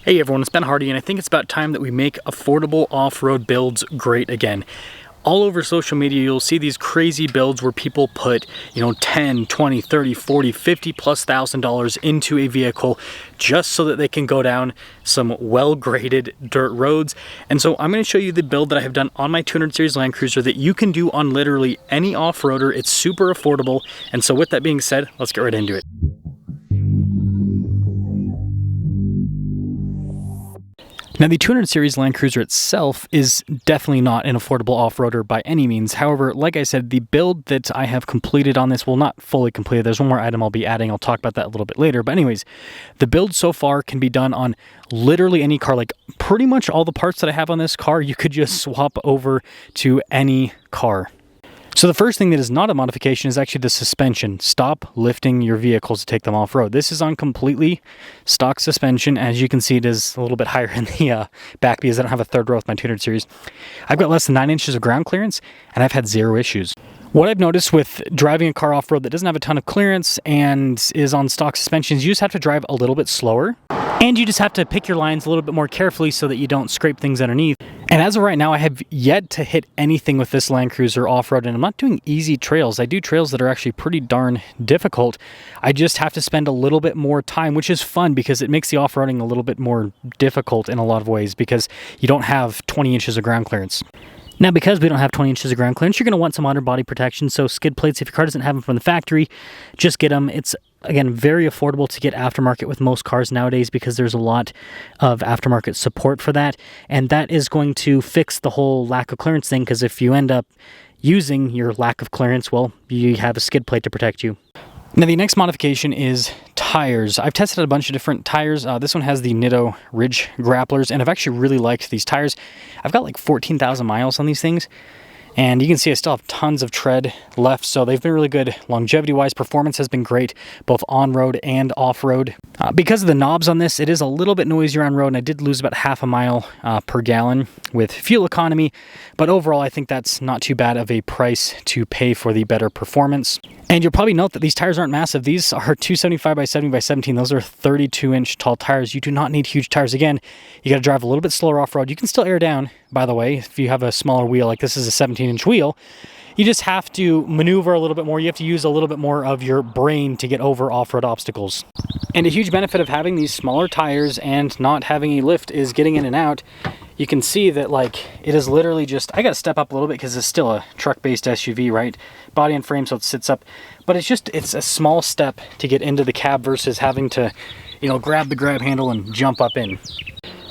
Hey everyone, it's Ben Hardy, and I think it's about time that we make affordable off-road builds great again. All over social media, you'll see these crazy builds where people put, 10, 20, 30, 40, 50 plus $1,000 into a vehicle just so that they can go down some well-graded dirt roads. And so I'm going to show you the build that I have done on my 200 Series Land Cruiser that you can do on literally any off-roader. It's super affordable. And so with that being said, let's get right into it. Now, the 200 Series Land Cruiser itself is definitely not an affordable off-roader by any means. However, like I said, the build that I have completed on this, well, not fully completed. There's one more item I'll be adding. I'll talk about that a little bit later. But anyways, the build so far can be done on literally any car. Like pretty much all the parts that I have on this car, you could just swap over to any car. So the first thing that is not a modification is actually the suspension. Stop lifting your vehicles to take them off-road. This is on completely stock suspension. As you can see, it is a little bit higher in the back because I don't have a third row with my 200 Series. I've got less than 9 inches of ground clearance, and I've had 0 issues. What I've noticed with driving a car off-road that doesn't have a ton of clearance and is on stock suspensions, you just have to drive a little bit slower. And you just have to pick your lines a little bit more carefully so that you don't scrape things underneath. And as of right now, I have yet to hit anything with this Land Cruiser off-road, and I'm not doing easy trails. I do trails that are actually pretty darn difficult. I just have to spend a little bit more time, which is fun because it makes the off-roading a little bit more difficult in a lot of ways because you don't have 20 inches of ground clearance. Now, because we don't have 20 inches of ground clearance, you're going to want some underbody protection. So skid plates, if your car doesn't have them from the factory, just get them. It's, again, very affordable to get aftermarket with most cars nowadays because there's a lot of aftermarket support for that. And that is going to fix the whole lack of clearance thing, because if you end up using your lack of clearance, well, you have a skid plate to protect you. Now, the next modification is tires. I've tested a bunch of different tires. This one has the Nitto Ridge Grapplers, and I've actually really liked these tires. I've got like 14,000 miles on these things, and you can see I still have tons of tread left, so they've been really good longevity-wise. Performance has been great, both on-road and off-road. Because of the knobs on this, it is a little bit noisier on road, and I did lose about half a mile per gallon with fuel economy, but overall I think that's not too bad of a price to pay for the better performance. And you'll probably note that these tires aren't massive. These are 275 by 70 by 17. Those are 32-inch tall tires. You do not need huge tires. Again, you got to drive a little bit slower off-road. You can still air down, by the way, if you have a smaller wheel. Like this is a 17-inch wheel. You just have to maneuver a little bit more. You have to use a little bit more of your brain to get over off-road obstacles. And a huge benefit of having these smaller tires and not having a lift is getting in and out. You can see that it is literally just, I got to step up a little bit because it's still a truck-based SUV, right? Body and frame, so it sits up. But it's a small step to get into the cab versus having to, grab the grab handle and jump up in.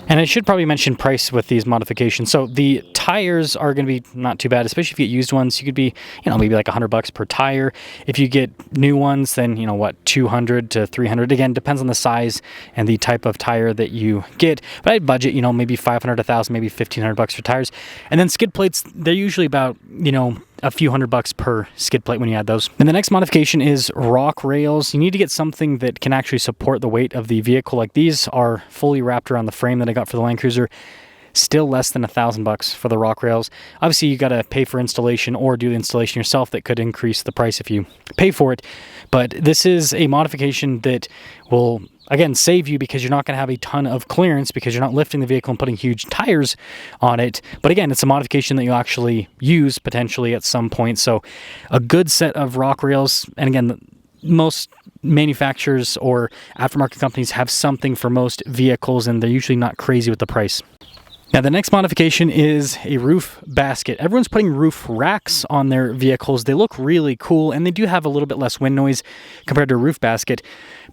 And I should probably mention price with these modifications. So the tires are going to be not too bad, especially if you get used ones. You could be, maybe like $100 per tire. If you get new ones, then, $200 to $300. Again, depends on the size and the type of tire that you get. But I'd budget, maybe $500, $1,000, maybe $1,500 for tires. And then skid plates, they're usually about, a few $100 per skid plate when you add those. And the next modification is rock rails. You need to get something that can actually support the weight of the vehicle. Like these are fully wrapped around the frame that I got for the Land Cruiser. Still less than $1,000 for the rock rails. Obviously, you got to pay for installation or do the installation yourself. That could increase the price if you pay for it. But this is a modification that will, again, save you because you're not going to have a ton of clearance because you're not lifting the vehicle and putting huge tires on it. But again, it's a modification that you'll actually use potentially at some point. So a good set of rock rails. And again, most manufacturers or aftermarket companies have something for most vehicles, and they're usually not crazy with the price. Now, the next modification is a roof basket. Everyone's putting roof racks on their vehicles. They look really cool, and they do have a little bit less wind noise compared to a roof basket.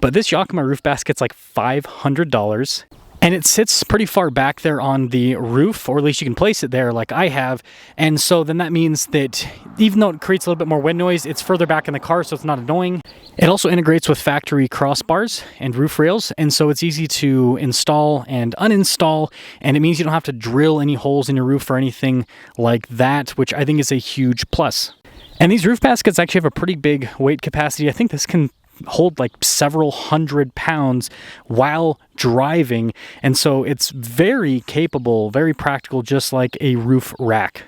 But this Yakima roof basket's like $500. And it sits pretty far back there on the roof, or at least you can place it there like I have. And so then that means that even though it creates a little bit more wind noise, it's further back in the car, so it's not annoying. It also integrates with factory crossbars and roof rails, and so it's easy to install and uninstall, and it means you don't have to drill any holes in your roof or anything like that, which I think is a huge plus. And these roof baskets actually have a pretty big weight capacity. I think this can hold like several hundred pounds while driving, and so it's very capable, very practical, just like a roof rack.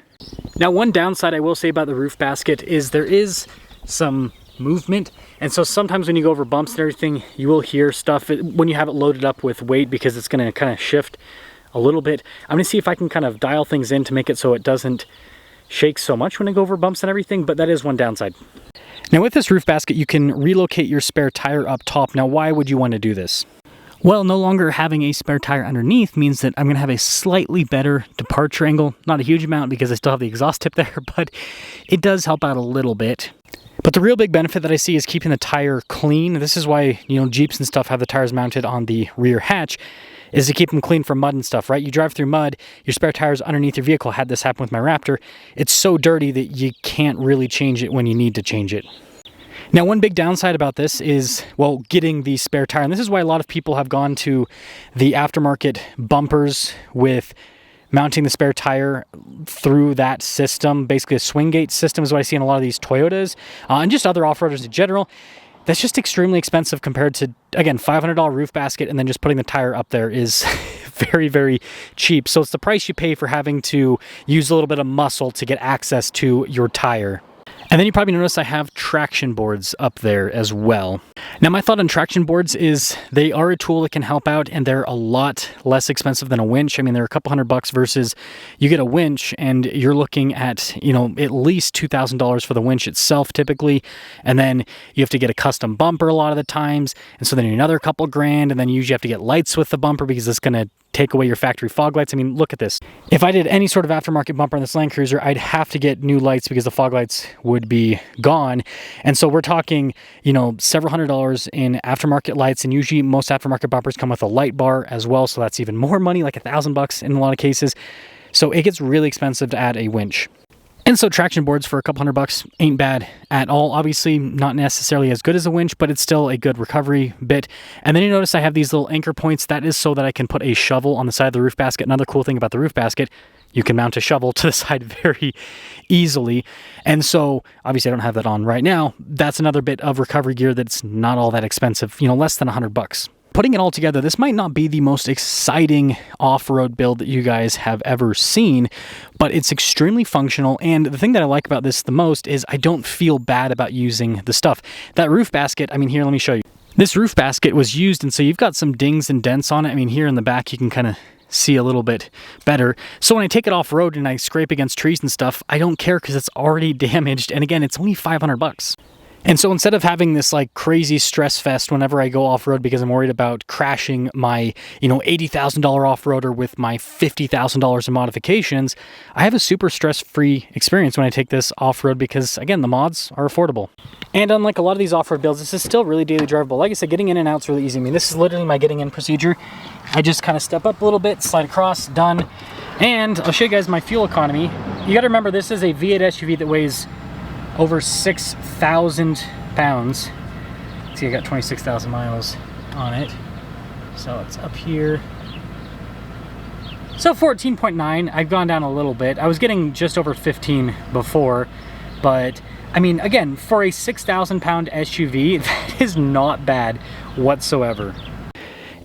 Now, one downside I will say about the roof basket is there is some movement. And so sometimes when you go over bumps and everything, you will hear stuff when you have it loaded up with weight, because it's going to kind of shift a little bit. I'm going to see if I can kind of dial things in to make it so it doesn't shake so much when I go over bumps and everything, but that is one downside. Now with this roof basket, you can relocate your spare tire up top. Now why would you want to do this? Well, no longer having a spare tire underneath means that I'm going to have a slightly better departure angle. Not a huge amount because I still have the exhaust tip there, but it does help out a little bit. But the real big benefit that I see is keeping the tire clean. This is why, you know, Jeeps and stuff have the tires mounted on the rear hatch, is to keep them clean from mud and stuff, right? You drive through mud, your spare tire's underneath your vehicle. Had this happen with my Raptor. It's so dirty that you can't really change it when you need to change it. Now, one big downside about this is, well, getting the spare tire. And this is why a lot of people have gone to the aftermarket bumpers with mounting the spare tire through that system. Basically, a swing gate system is what I see in a lot of these Toyotas and just other off-roaders in general. That's just extremely expensive compared to, again, $500 roof basket, and then just putting the tire up there is very, very cheap. So it's the price you pay for having to use a little bit of muscle to get access to your tire. And then you probably notice I have traction boards up there as well. Now, my thought on traction boards is they are a tool that can help out, and they're a lot less expensive than a winch. I mean, they're a couple $100 versus you get a winch and you're looking at, you know, at least $2,000 for the winch itself typically. And then you have to get a custom bumper a lot of the times. And so then another couple grand, and then you usually have to get lights with the bumper because it's going to take away your factory fog lights. I mean, look at this. If I did any sort of aftermarket bumper on this Land Cruiser, I'd have to get new lights because the fog lights would be gone. And so we're talking, you know, several $100s in aftermarket lights. And usually most aftermarket bumpers come with a light bar as well. So that's even more money, like $1,000 in a lot of cases. So it gets really expensive to add a winch. And so traction boards for a couple $100 ain't bad at all. Obviously not necessarily as good as a winch, but it's still a good recovery bit. And then you notice I have these little anchor points. That is so that I can put a shovel on the side of the roof basket. Another cool thing about the roof basket, you can mount a shovel to the side very easily. And so obviously I don't have that on right now. That's another bit of recovery gear that's not all that expensive, you know, less than $100. Putting it all together, this might not be the most exciting off-road build that you guys have ever seen, but it's extremely functional. And the thing that I like about this the most is I don't feel bad about using the stuff. That roof basket, I mean, here, let me show you. This roof basket was used, and so you've got some dings and dents on it. I mean, here in the back, you can kind of see a little bit better. So when I take it off-road and I scrape against trees and stuff, I don't care because it's already damaged. And again, it's only $500. And so instead of having this like crazy stress fest whenever I go off-road because I'm worried about crashing my, you know, $80,000 off-roader with my $50,000 in modifications, I have a super stress-free experience when I take this off-road because, again, the mods are affordable. And unlike a lot of these off-road builds, this is still really daily drivable. Like I said, getting in and out is really easy. I mean, this is literally my getting in procedure. I just kind of step up a little bit, slide across, done. And I'll show you guys my fuel economy. You got to remember, this is a V8 SUV that weighs over 6,000 pounds. See, I got 26,000 miles on it. So it's up here. So 14.9, I've gone down a little bit. I was getting just over 15 before, but I mean, again, for a 6,000 pound SUV, that is not bad whatsoever.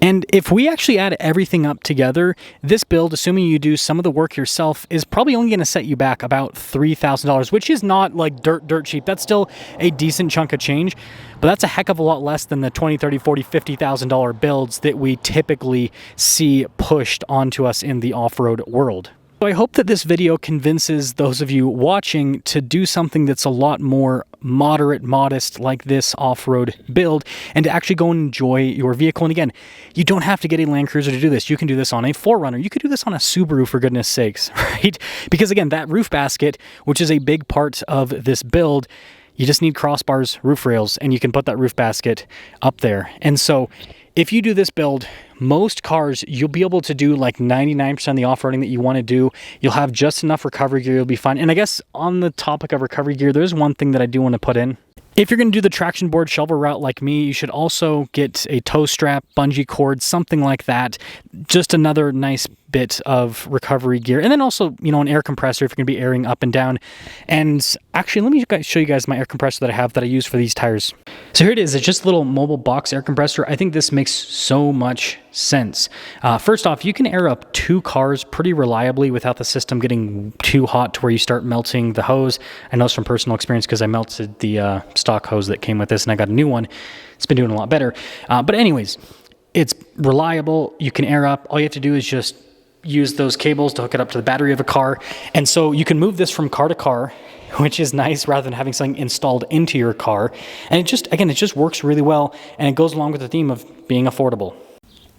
And if we actually add everything up together, this build, assuming you do some of the work yourself, is probably only going to set you back about $3,000, which is not like dirt cheap. That's still a decent chunk of change, but that's a heck of a lot less than the $20, $30, $40, $50,000 builds that we typically see pushed onto us in the off-road world. So I hope that this video convinces those of you watching to do something that's a lot more moderate, modest, like this off-road build, and to actually go and enjoy your vehicle. And again, you don't have to get a Land Cruiser to do this. You can do this on a 4Runner. You could do this on a Subaru, for goodness sakes, right? Because again, that roof basket, which is a big part of this build, you just need crossbars, roof rails, and you can put that roof basket up there. And so if you do this build, most cars, you'll be able to do like 99% of the off-roading that you want to do. You'll have just enough recovery gear, you'll be fine. And I guess on the topic of recovery gear, there's one thing that I do want to put in. If you're going to do the traction board shovel route like me, you should also get a tow strap, bungee cord, something like that. Just another nice bit of recovery gear. And then also, you know, an air compressor if you're going to be airing up and down. And Actually, let me show you guys my air compressor that I have that I use for these tires. So here it is. It's just a little mobile box air compressor. I think this makes so much sense. First off, you can air up 2 cars pretty reliably without the system getting too hot to where you start melting the hose. I know this from personal experience because I melted the stock hose that came with this and I got a new one. It's been doing a lot better. But anyways, it's reliable. You can air up. All you have to do is just use those cables to hook it up to the battery of a car. And so you can move this from car to car, which is nice rather than having something installed into your car. And it just works really well, and it goes along with the theme of being affordable.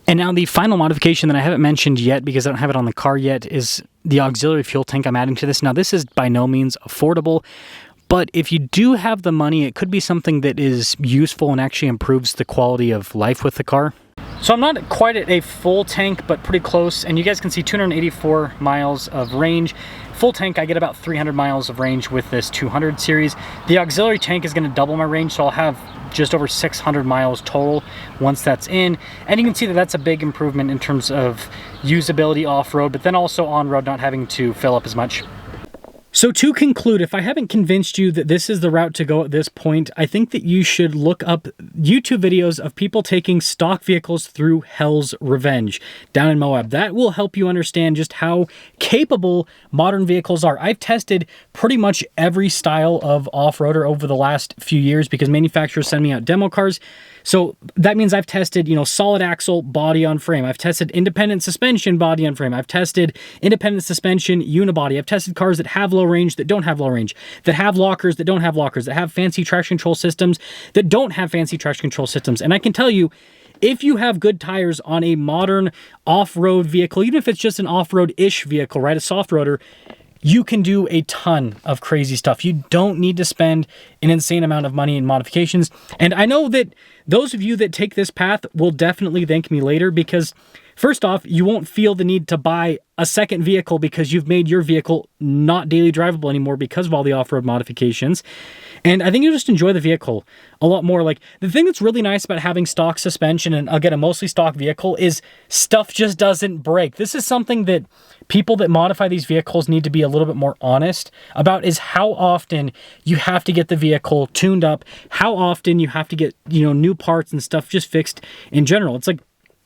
And now the final modification that I haven't mentioned yet because I don't have it on the car yet is the auxiliary fuel tank I'm adding to this. Now this is by no means affordable, but if you do have the money, it could be something that is useful and actually improves the quality of life with the car. So I'm not quite at a full tank, but pretty close. And you guys can see 284 miles of range. Full tank, I get about 300 miles of range with this 200 series. The auxiliary tank is going to double my range, so I'll have just over 600 miles total once that's in. And you can see that that's a big improvement in terms of usability off-road, but then also on-road not having to fill up as much. So to conclude, if I haven't convinced you that this is the route to go at this point, I think that you should look up YouTube videos of people taking stock vehicles through Hell's Revenge down in Moab. That will help you understand just how capable modern vehicles are. I've tested pretty much every style of off-roader over the last few years because manufacturers send me out demo cars. So that means I've tested, solid axle body on frame. I've tested independent suspension body on frame. I've tested independent suspension unibody. I've tested cars that have low range, that don't have low range, that have lockers, that don't have lockers, that have fancy traction control systems, that don't have fancy traction control systems. And I can tell you, if you have good tires on a modern off-road vehicle, even if it's just an off-road-ish vehicle, right, a soft roader, you can do a ton of crazy stuff. You don't need to spend an insane amount of money in modifications. And I know that those of you that take this path will definitely thank me later because, first off, you won't feel the need to buy a second vehicle because you've made your vehicle not daily drivable anymore because of all the off-road modifications. And I think you'll just enjoy the vehicle a lot more. Like, the thing that's really nice about having stock suspension and, again, a mostly stock vehicle is stuff just doesn't break. This is something that people that modify these vehicles need to be a little bit more honest about, is how often you have to get the vehicle tuned up, how often you have to get, new parts and stuff just fixed in general. It's like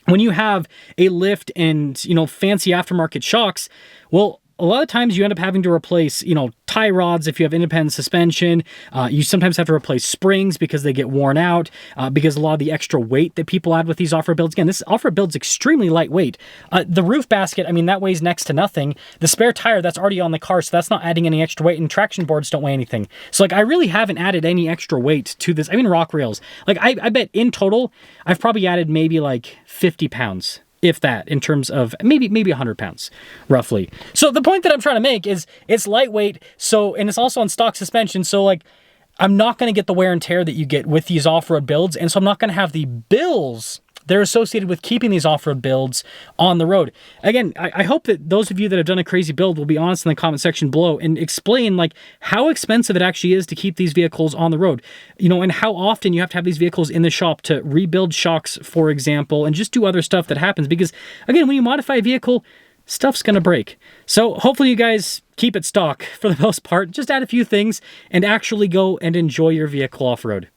when you have a lift and, fancy aftermarket shocks, well, a lot of times you end up having to replace, tie rods if you have independent suspension. You sometimes have to replace springs because they get worn out, because a lot of the extra weight that people add with these off-road builds. Again, this off-road build's extremely lightweight. The roof basket, that weighs next to nothing. The spare tire, that's already on the car, so that's not adding any extra weight, and traction boards don't weigh anything. So, I really haven't added any extra weight to this. Rock rails. I bet in total, I've probably added maybe 50 pounds. If that, in terms of maybe 100 pounds, roughly. So the point that I'm trying to make is it's lightweight, and it's also on stock suspension, so I'm not going to get the wear and tear that you get with these off-road builds, and so I'm not going to have the bills that are associated with keeping these off-road builds on the road. Again, I hope that those of you that have done a crazy build will be honest in the comment section below and explain how expensive it actually is to keep these vehicles on the road, and how often you have to have these vehicles in the shop to rebuild shocks, for example, and just do other stuff that happens. Because again, when you modify a vehicle, stuff's gonna break. So hopefully you guys keep it stock for the most part. Just add a few things and actually go and enjoy your vehicle off-road.